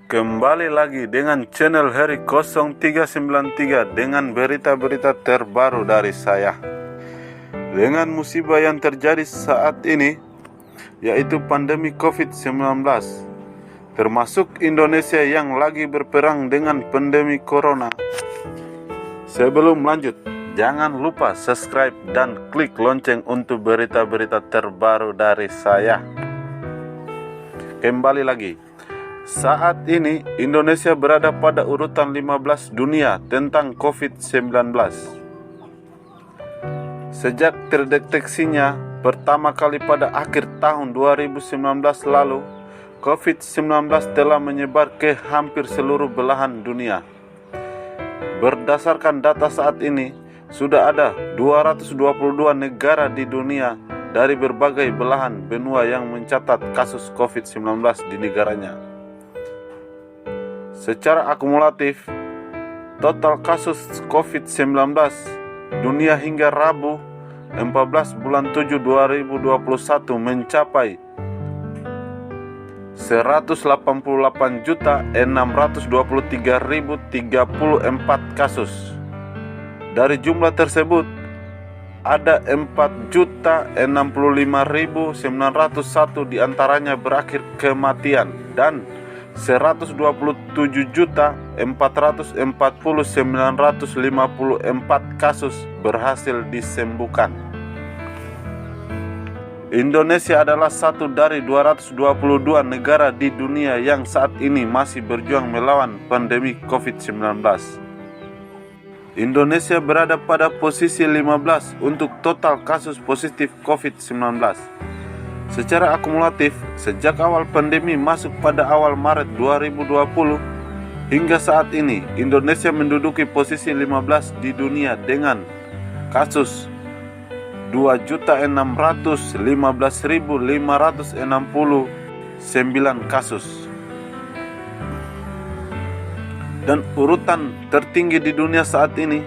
Kembali lagi dengan channel Heri 0393 dengan berita-berita terbaru dari saya. Dengan musibah yang terjadi saat ini, yaitu pandemi COVID-19, termasuk Indonesia yang lagi berperang dengan pandemi corona. Sebelum lanjut, jangan lupa subscribe dan klik lonceng untuk berita-berita terbaru dari saya. Kembali lagi. Saat ini Indonesia berada pada urutan 15 dunia tentang COVID-19. Sejak terdeteksinya pertama kali pada akhir tahun 2019 lalu, COVID-19 telah menyebar ke hampir seluruh belahan dunia. Berdasarkan data saat ini, sudah ada 222 negara di dunia dari berbagai belahan benua yang mencatat kasus COVID-19 di negaranya. Secara akumulatif, total kasus COVID-19 dunia hingga Rabu 14 bulan 7 2021 mencapai 188.623.034 kasus. Dari jumlah tersebut, ada 4.065.901 diantaranya berakhir kematian dan 127.449.954 kasus berhasil disembuhkan. Indonesia adalah satu dari 222 negara di dunia yang saat ini masih berjuang melawan pandemi COVID-19. Indonesia berada pada posisi 15 untuk total kasus positif COVID-19. Secara akumulatif, sejak awal pandemi masuk pada awal Maret 2020 hingga saat ini, Indonesia menduduki posisi 15 di dunia dengan kasus 2.615.569 kasus. Dan urutan tertinggi di dunia saat ini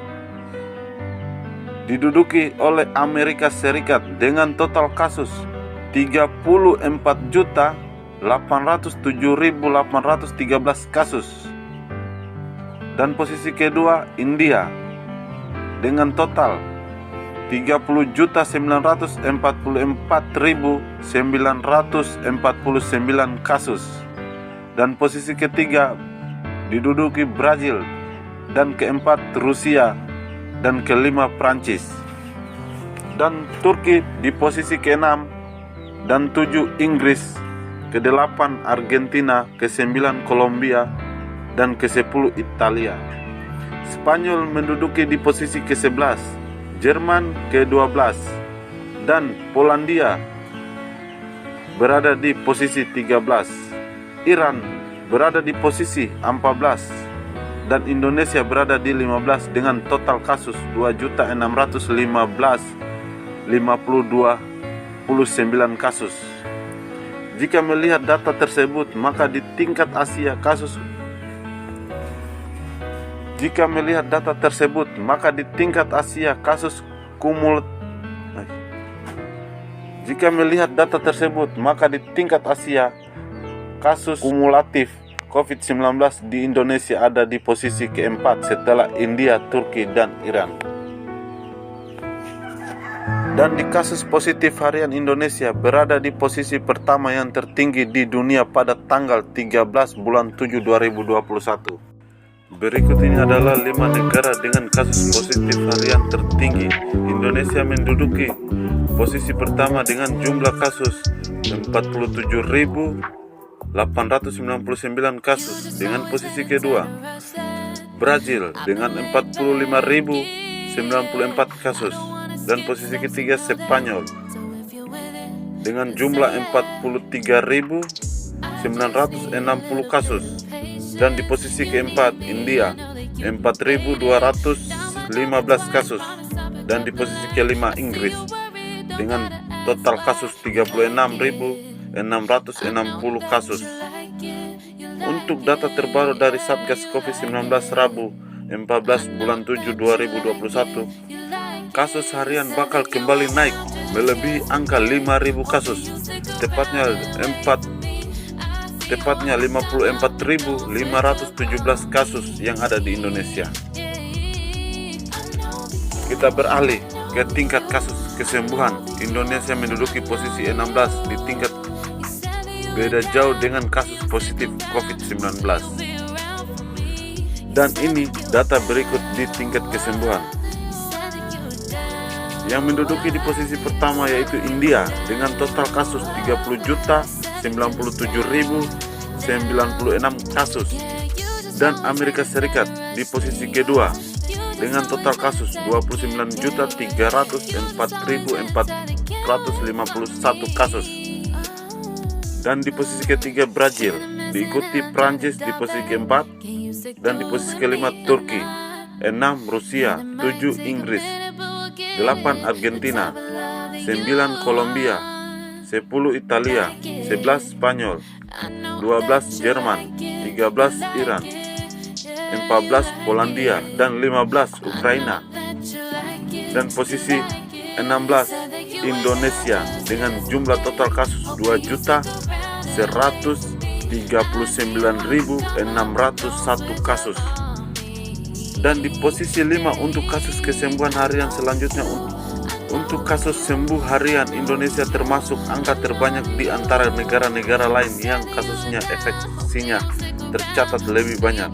diduduki oleh Amerika Serikat dengan total kasus 34.807.813 kasus. Dan posisi kedua India dengan total 30.944.949 kasus. Dan posisi ketiga diduduki Brazil, dan keempat Rusia, dan kelima Prancis. Dan Turki di posisi ke-6, dan 7 Inggris, ke-8 Argentina, ke-9 Kolombia, dan ke-10 Italia. Spanyol menduduki di posisi ke-11, Jerman ke-12, dan Polandia berada di posisi 13. Iran berada di posisi 14, dan Indonesia berada di 15 dengan total kasus 2.615.059 kasus. Jika melihat data tersebut, maka di tingkat Asia kasus kumulatif COVID-19 di Indonesia ada di posisi keempat setelah India, Turki, dan Iran. Dan di kasus positif harian, Indonesia berada di posisi pertama yang tertinggi di dunia pada tanggal 13 bulan 7 2021. Berikut ini adalah 5 negara dengan kasus positif harian tertinggi. Indonesia menduduki posisi pertama dengan jumlah kasus 47.899 kasus. Dengan posisi kedua Brazil dengan 45.094 kasus. Dan posisi ketiga Spanyol dengan jumlah 43.960 kasus. Dan di posisi keempat India 4.215 kasus. Dan di posisi kelima Inggris dengan total kasus 36.660 kasus. Untuk data terbaru dari Satgas COVID-19 Rabu 14 bulan 7 2021, kasus harian bakal kembali naik melebihi angka 5.000 kasus, tepatnya tepatnya 54.517 kasus yang ada di Indonesia. Kita beralih ke tingkat kasus kesembuhan. Indonesia menduduki posisi 16 di tingkat, beda jauh dengan kasus positif COVID-19. Dan ini data berikut di tingkat kesembuhan. Yang menduduki di posisi pertama yaitu India dengan total kasus 30.097.096 kasus, dan Amerika Serikat di posisi kedua dengan total kasus 29.304.451 kasus. Dan di posisi ketiga Brazil, diikuti Prancis di posisi keempat, dan di posisi kelima Turki, 6 Rusia, 7 Inggris, 8 Argentina, 9 Kolombia, 10 Italia, 11 Spanyol, 12 Jerman, 13 Iran, 14 Polandia, dan 15 Ukraina. Dan posisi 16 Indonesia dengan jumlah total kasus 2.139.601 kasus. Dan di posisi 5 untuk kasus kesembuhan harian selanjutnya, untuk kasus sembuh harian Indonesia termasuk angka terbanyak di antara negara-negara lain yang kasusnya efekasinya tercatat lebih banyak.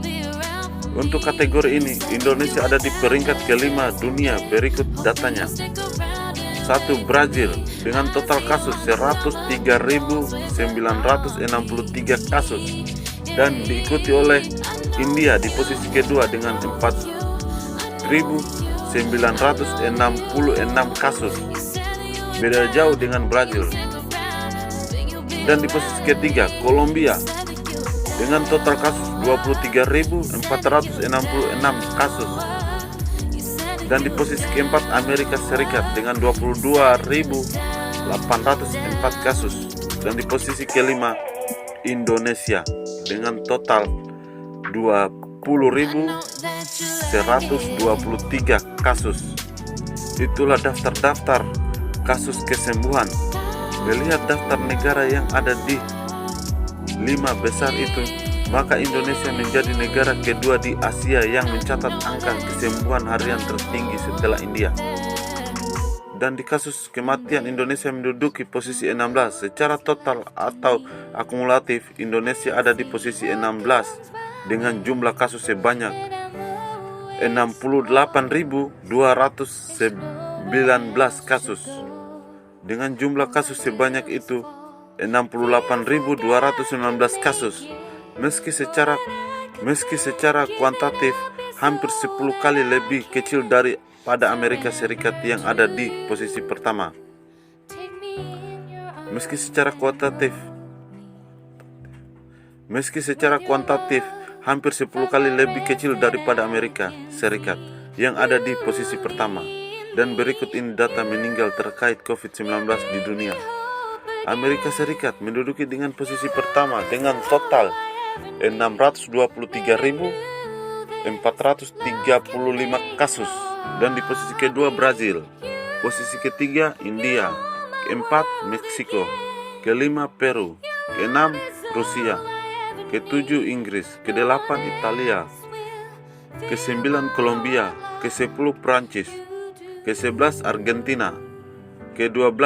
Untuk kategori ini Indonesia ada di peringkat kelima dunia. Berikut datanya. 1. Brazil dengan total kasus 103.963 kasus, dan diikuti oleh India di posisi kedua dengan 4.966 kasus, beda jauh dengan Brazil. Dan di posisi ketiga Kolombia dengan total kasus 23.466 kasus, dan di posisi keempat Amerika Serikat dengan 22.804 kasus, dan di posisi kelima Indonesia dengan total 20.123 kasus. Itulah daftar-daftar kasus kesembuhan. Melihat daftar negara yang ada di 5 besar itu, maka Indonesia menjadi negara kedua di Asia yang mencatat angka kesembuhan harian tertinggi setelah India. Dan di kasus kematian Indonesia menduduki posisi 16. Secara total atau akumulatif Indonesia ada di posisi 16 dengan jumlah kasus sebanyak 68.219 kasus. Dengan jumlah kasus sebanyak itu 68.219 kasus, meski secara kuantitatif hampir 10 kali lebih kecil daripada Amerika Serikat yang ada di posisi pertama. Meski secara kuantitatif hampir 10 kali lebih kecil daripada Amerika Serikat yang ada di posisi pertama. Dan berikut ini data meninggal terkait COVID-19 di dunia. Amerika Serikat menduduki dengan posisi pertama dengan total 623.435 kasus, dan di posisi kedua Brazil, posisi ketiga India, keempat Meksiko, kelima Peru, keenam Rusia, ketujuh Inggris, kedelapan Italia, kesembilan Kolombia, kesepuluh Prancis, ke-11 Argentina, ke-12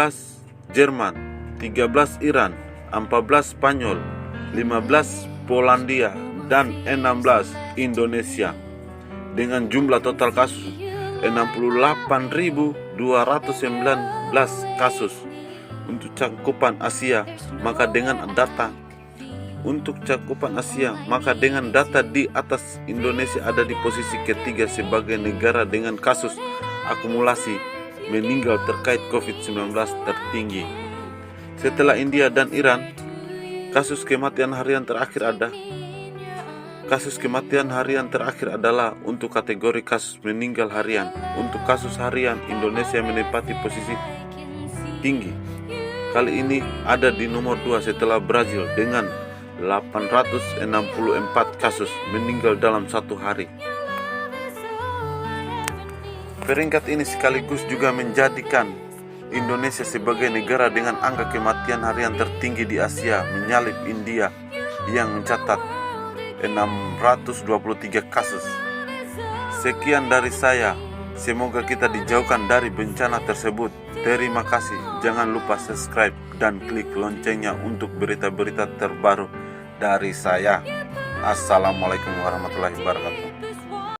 Jerman, 13 Iran, 14 Spanyol, 15 Polandia, dan 16 Indonesia dengan jumlah total kasus 68.219 kasus. Untuk cakupan Asia, maka dengan data di atas, Indonesia ada di posisi ketiga sebagai negara dengan kasus akumulasi meninggal terkait COVID-19 tertinggi. Setelah India dan Iran, kasus kematian harian terakhir adalah untuk kategori kasus meninggal harian. Untuk kasus harian, Indonesia menempati posisi tinggi. Kali ini ada di nomor 2 setelah Brazil dengan 864 kasus meninggal dalam satu hari. Peringkat ini sekaligus juga menjadikan Indonesia sebagai negara dengan angka kematian harian tertinggi di Asia, menyalip India yang mencatat 623 kasus. Sekian dari saya. Semoga kita dijauhkan dari bencana tersebut. Terima kasih. Jangan lupa subscribe dan klik loncengnya untuk berita-berita terbaru dari saya. Assalamualaikum warahmatullahi wabarakatuh.